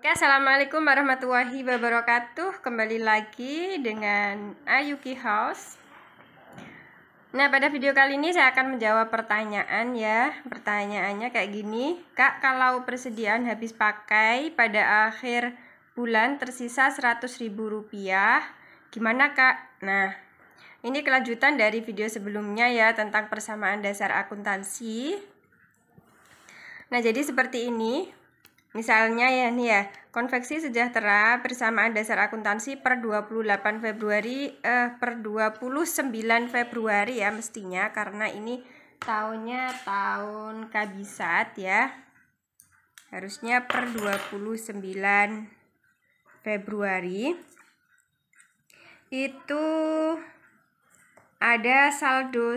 Ya, assalamualaikum warahmatullahi wabarakatuh. Kembali lagi dengan Ayuki House. Nah, pada video kali ini saya akan menjawab pertanyaan ya. Pertanyaannya kayak gini, Kak, kalau persediaan habis pakai pada akhir bulan tersisa Rp100.000, gimana Kak? Nah, ini kelanjutan dari video sebelumnya ya, tentang persamaan dasar akuntansi. Nah, jadi seperti ini. Misalnya ya nih ya, konveksi sejahtera persamaan dasar akuntansi per 29 Februari ya mestinya, karena ini tahunnya tahun kabisat ya. Harusnya per 29 Februari. Itu ada saldo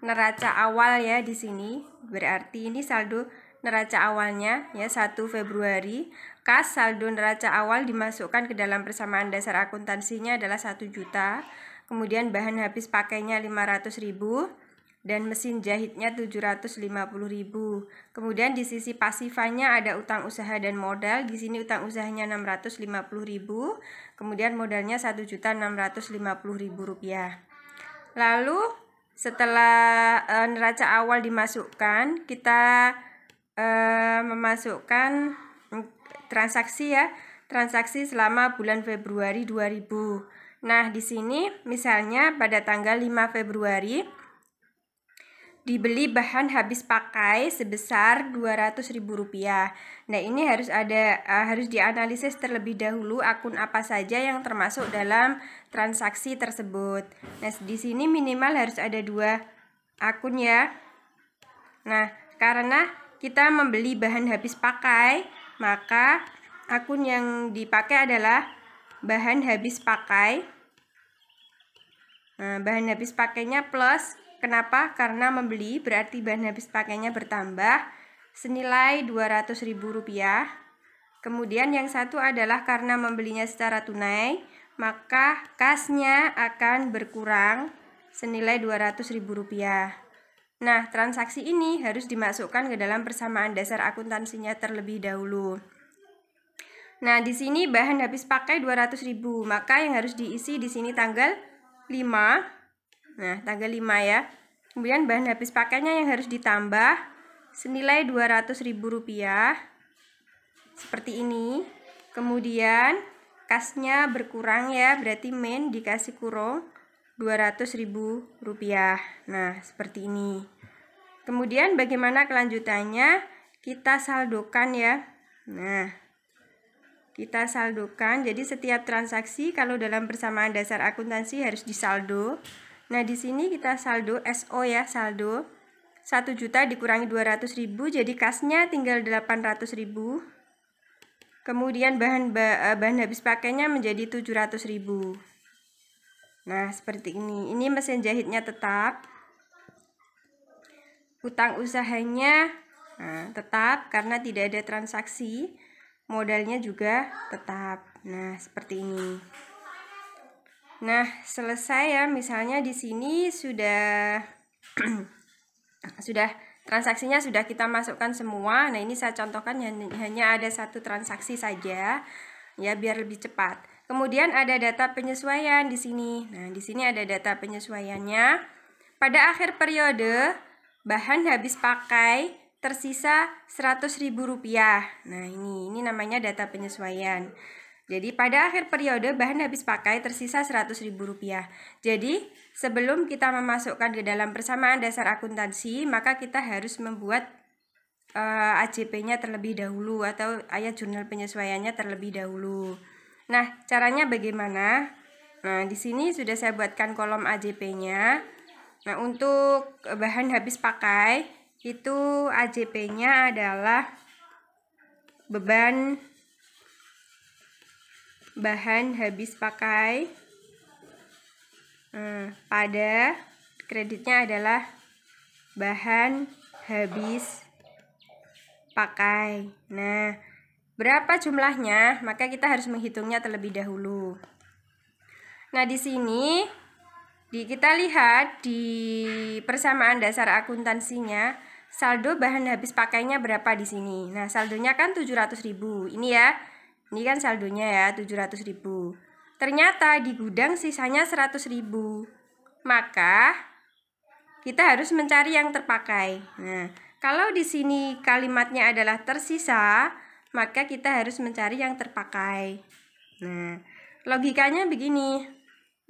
neraca awal ya di sini. Berarti ini saldo neraca awalnya ya 1 Februari. Kas saldo neraca awal dimasukkan ke dalam persamaan dasar akuntansinya adalah 1 juta. Kemudian bahan habis pakainya 500.000 dan mesin jahitnya 750.000. Kemudian di sisi pasifanya ada utang usaha dan modal. Di sini utang usahanya 650.000. Kemudian modalnya 1.650.000 rupiah. Lalu setelah neraca awal dimasukkan, kita memasukkan transaksi ya, transaksi selama bulan Februari 2000. Nah, di sini misalnya pada tanggal 5 Februari dibeli bahan habis pakai sebesar Rp200.000. Nah, ini harus dianalisis terlebih dahulu akun apa saja yang termasuk dalam transaksi tersebut. Nah, di sini minimal harus ada 2 akun ya. Nah, karena kita membeli bahan habis pakai, maka akun yang dipakai adalah bahan habis pakai. Nah, bahan habis pakainya plus. Kenapa? Karena membeli berarti bahan habis pakainya bertambah senilai Rp200.000. Kemudian yang satu adalah karena membelinya secara tunai, maka kasnya akan berkurang senilai Rp200.000. Nah, transaksi ini harus dimasukkan ke dalam persamaan dasar akuntansinya terlebih dahulu. Nah, di sini bahan habis pakai 200.000, maka yang harus diisi di sini tanggal 5. Nah, tanggal 5 ya. Kemudian bahan habis pakainya yang harus ditambah senilai Rp200.000 seperti ini. Kemudian kasnya berkurang ya, berarti min dikasih kurung Rp200.000. Nah, seperti ini. Kemudian bagaimana kelanjutannya? Kita saldokan ya. Nah, kita saldokan. Jadi setiap transaksi kalau dalam persamaan dasar akuntansi harus disaldo. Nah, di sini kita saldo SO ya, saldo 1 juta dikurangi 200.000, jadi kasnya tinggal 800.000. Kemudian bahan habis pakainya menjadi 700.000. Nah, seperti ini. Ini mesin jahitnya tetap. Utang usahanya tetap karena tidak ada transaksi. Modalnya juga tetap. Nah, seperti ini. Nah, selesai ya. Misalnya di sini sudah transaksinya sudah kita masukkan semua. Nah, ini saya contohkan hanya ada 1 transaksi saja ya, biar lebih cepat. Kemudian ada data penyesuaian di sini. Nah, di sini ada data penyesuaiannya. Pada akhir periode, bahan habis pakai tersisa Rp100.000. Nah, ini namanya data penyesuaian. Jadi, pada akhir periode, bahan habis pakai tersisa Rp100.000. Jadi, sebelum kita memasukkan ke dalam persamaan dasar akuntansi, maka kita harus membuat AJP-nya terlebih dahulu atau ayat jurnal penyesuaiannya terlebih dahulu. Nah, caranya bagaimana? Nah, di sini sudah saya buatkan kolom AJP-nya. Nah, untuk bahan habis pakai itu AJP-nya adalah beban bahan habis pakai pada kreditnya adalah bahan habis pakai. Nah, berapa jumlahnya? Maka kita harus menghitungnya terlebih dahulu. Nah, di sini kita lihat di persamaan dasar akuntansinya saldo bahan habis pakainya berapa di sini. Nah, saldonya kan 700.000. Ini ya. Ini kan saldonya ya, 700.000. Ternyata di gudang sisanya 100.000. Maka kita harus mencari yang terpakai. Nah, kalau di sini kalimatnya adalah tersisa, maka kita harus mencari yang terpakai. Nah, logikanya begini.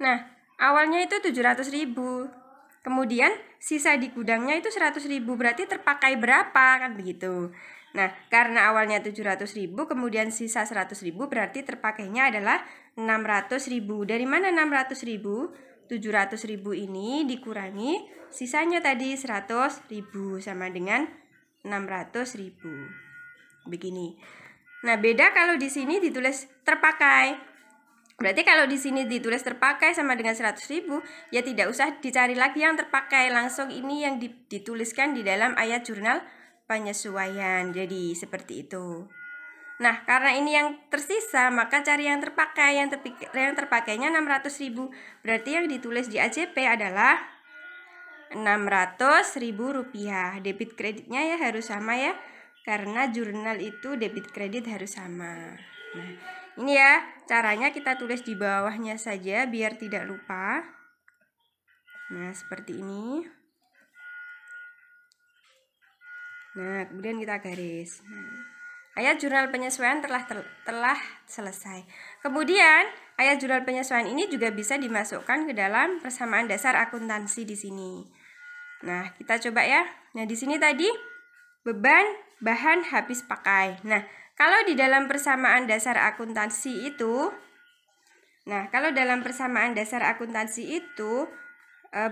Nah, awalnya itu 700.000. Kemudian sisa di gudangnya itu 100.000, berarti terpakai berapa, kan begitu. Nah, karena awalnya 700.000, kemudian sisa 100.000, berarti terpakainya adalah 600.000. Dari mana 600.000? 700.000 ini dikurangi sisanya tadi 100.000 sama dengan 600.000. Begini. Nah, beda kalau di sini ditulis terpakai. Berarti kalau di sini ditulis terpakai sama dengan 100.000, ya tidak usah dicari lagi yang terpakai, langsung ini yang dituliskan di dalam ayat jurnal penyesuaian. Jadi seperti itu. Nah, karena ini yang tersisa, maka cari yang terpakai. Yang terpakainya 600.000. Berarti yang ditulis di AJP adalah 600.000 rupiah. Debit kreditnya ya harus sama ya, karena jurnal itu debit kredit harus sama. Nah, ini ya caranya, kita tulis di bawahnya saja biar tidak lupa. Nah, seperti ini. Nah, kemudian kita garis. Ayat jurnal penyesuaian telah selesai. Kemudian ayat jurnal penyesuaian ini juga bisa dimasukkan ke dalam persamaan dasar akuntansi di sini. Nah, kita coba ya. Nah, di sini tadi beban bahan habis pakai. Nah, kalau di dalam persamaan dasar akuntansi itu,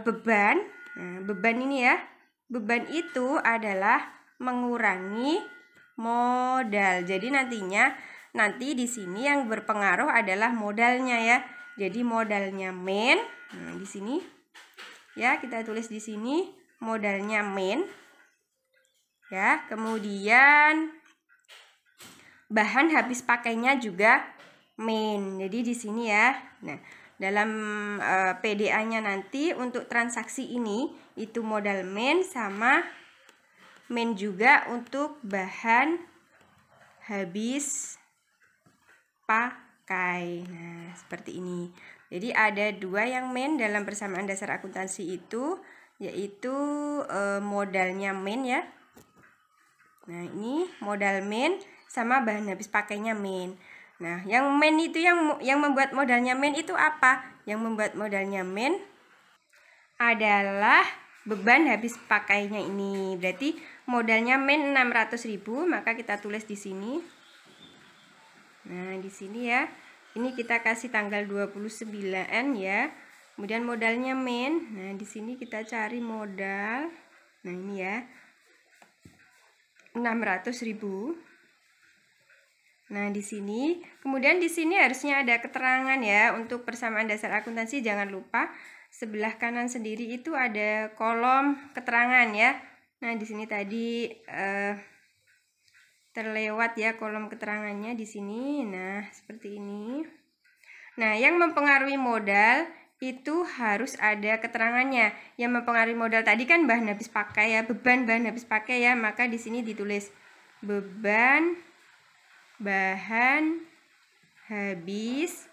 beban ini ya, beban itu adalah mengurangi modal. Jadi nanti di sini yang berpengaruh adalah modalnya ya. Jadi modalnya main. Nah, di sini ya kita tulis di sini modalnya main. Ya, kemudian bahan habis pakainya juga main. Jadi di sini ya. Nah, dalam PDA-nya nanti untuk transaksi ini itu modal main sama main juga untuk bahan habis pakai. Nah, seperti ini. Jadi ada dua yang main dalam persamaan dasar akuntansi itu, yaitu modalnya main ya. Nah, ini modal main sama bahan habis pakainya main. Nah, yang main itu yang membuat modalnya main itu apa? Yang membuat modalnya main adalah beban habis pakainya ini. Berarti modalnya main 600.000, maka kita tulis di sini. Nah, di sini ya. Ini kita kasih tanggal 29 ya. Kemudian modalnya main. Nah, di sini kita cari modal. Nah, ini ya. 600.000. Nah, di sini. Kemudian di sini harusnya ada keterangan ya untuk persamaan dasar akuntansi, jangan lupa. Sebelah kanan sendiri itu ada kolom keterangan ya. Nah, di sini tadi terlewat ya kolom keterangannya di sini. Nah, seperti ini. Nah, yang mempengaruhi modal itu harus ada keterangannya. Yang mempengaruhi modal tadi kan bahan habis pakai ya, beban bahan habis pakai ya, maka di sini ditulis beban bahan habis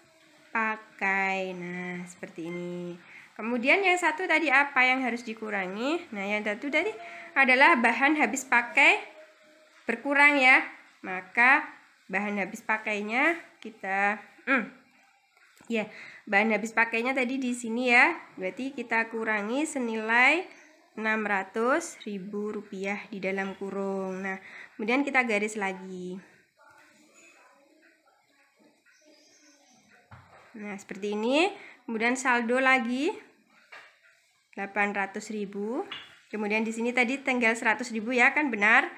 pakai. Nah, seperti ini. Kemudian yang satu tadi apa yang harus dikurangi? Nah, yang satu tadi adalah bahan habis pakai berkurang ya. Maka bahan habis pakainya kita ya, bahan habis pakainya tadi di sini ya. Berarti kita kurangi senilai 600.000 rupiah di dalam kurung. Nah, kemudian kita garis lagi. Nah, seperti ini. Kemudian saldo lagi 800.000. Kemudian di sini tadi tinggal 100.000 ya, kan benar.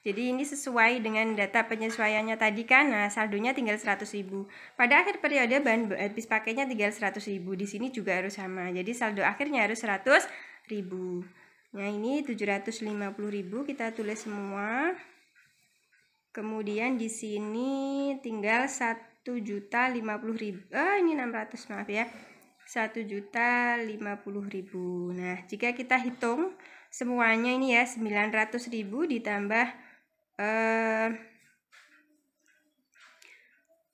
Jadi ini sesuai dengan data penyesuaiannya tadi kan. Nah, saldonya tinggal 100.000. Pada akhir periode bahan habis pakainya tinggal 100.000. Di sini juga harus sama. Jadi saldo akhirnya harus 100.000. Nah, ini 750.000 kita tulis semua. Kemudian di sini tinggal 1.050.000. Ini 600, maaf ya. 1.050.000. Nah, jika kita hitung semuanya ini ya, 900.000 ditambah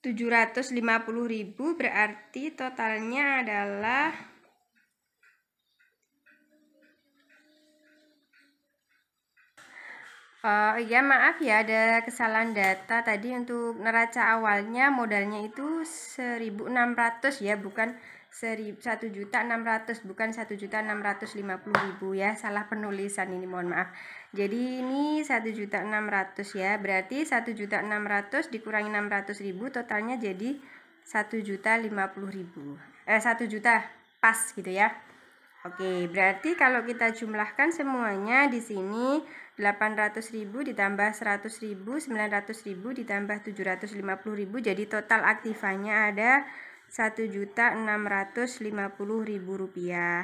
750.000 berarti totalnya adalah ya maaf ya, ada kesalahan data tadi. Untuk neraca awalnya modalnya itu 1.600 ya, bukan 1.600.000, bukan 1.650.000 ya, salah penulisan ini, mohon maaf. Jadi ini 1.600.000 ya, berarti 1.600.000 dikurangi 600.000 totalnya jadi 1.050.000, 1 juta pas gitu ya. Oke, berarti kalau kita jumlahkan semuanya di sini 800.000 ditambah 100.000, 900.000 ditambah 750.000, jadi total aktifanya ada 1.650.000 rupiah.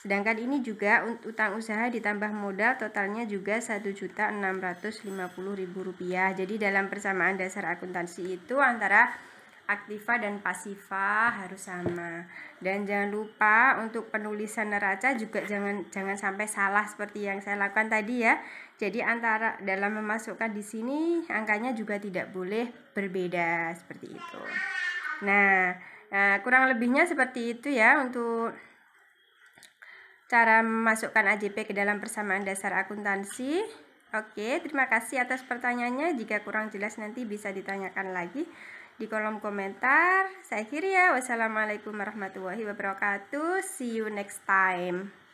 Sedangkan ini juga utang usaha ditambah modal totalnya juga 1.650.000 rupiah. Jadi dalam persamaan dasar akuntansi itu antara aktiva dan pasiva harus sama. Dan jangan lupa untuk penulisan neraca juga jangan sampai salah seperti yang saya lakukan tadi ya. Jadi antara dalam memasukkan di sini angkanya juga tidak boleh berbeda seperti itu. Nah, kurang lebihnya seperti itu ya untuk cara memasukkan AJP ke dalam persamaan dasar akuntansi. Oke, terima kasih atas pertanyaannya. Jika kurang jelas nanti bisa ditanyakan lagi di kolom komentar. Saya akhiri ya. Wassalamualaikum warahmatullahi wabarakatuh. See you next time.